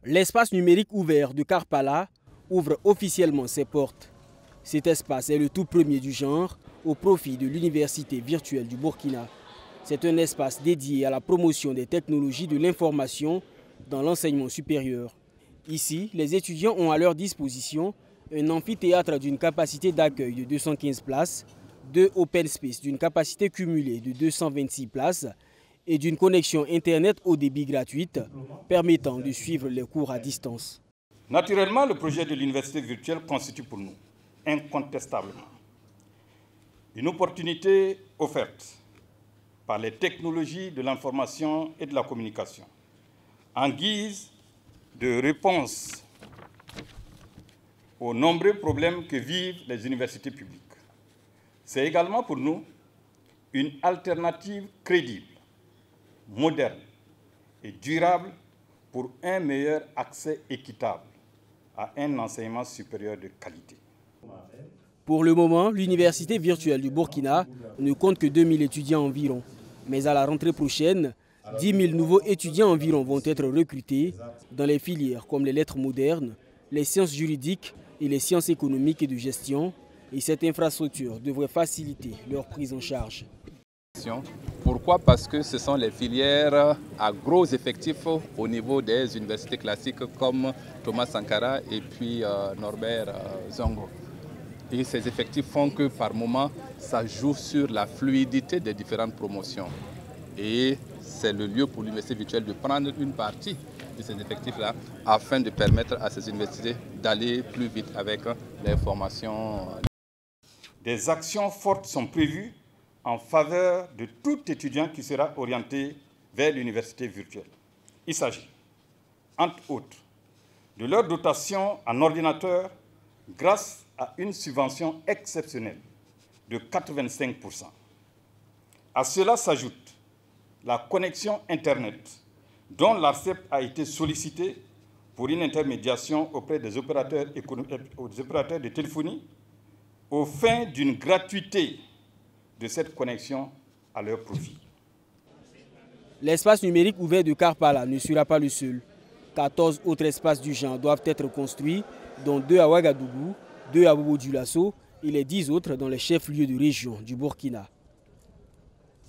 L'espace numérique ouvert de Karpala ouvre officiellement ses portes. Cet espace est le tout premier du genre au profit de l'Université virtuelle du Burkina. C'est un espace dédié à la promotion des technologies de l'information dans l'enseignement supérieur. Ici, les étudiants ont à leur disposition un amphithéâtre d'une capacité d'accueil de 215 places, deux open space d'une capacité cumulée de 226 places et d'une connexion Internet haut débit gratuite permettant de suivre les cours à distance. Naturellement, le projet de l'université virtuelle constitue pour nous, incontestablement, une opportunité offerte par les technologies de l'information et de la communication en guise de réponse aux nombreux problèmes que vivent les universités publiques. C'est également pour nous une alternative crédible, moderne et durable pour un meilleur accès équitable à un enseignement supérieur de qualité. Pour le moment, l'Université virtuelle du Burkina ne compte que 2000 étudiants environ. Mais à la rentrée prochaine, 10 000 nouveaux étudiants environ vont être recrutés dans les filières comme les lettres modernes, les sciences juridiques et les sciences économiques et de gestion. Et cette infrastructure devrait faciliter leur prise en charge. Pourquoi? Parce que ce sont les filières à gros effectifs au niveau des universités classiques comme Thomas Sankara et puis Norbert Zongo. Et ces effectifs font que par moment, ça joue sur la fluidité des différentes promotions. Et c'est le lieu pour l'université virtuelle de prendre une partie de ces effectifs-là afin de permettre à ces universités d'aller plus vite avec les formations. Des actions fortes sont prévues en faveur de tout étudiant qui sera orienté vers l'université virtuelle. Il s'agit, entre autres, de leur dotation en ordinateur grâce à une subvention exceptionnelle de 85%. À cela s'ajoute la connexion Internet, dont l'ARCEP a été sollicitée pour une intermédiation auprès des opérateurs de téléphonie, aux fins d'une gratuité de cette connexion à leur profit. L'espace numérique ouvert de Karpala ne sera pas le seul. 14 autres espaces du genre doivent être construits, dont 2 à Ouagadougou, 2 à Bobo-Dioulasso et les 10 autres dans les chefs-lieux de région du Burkina.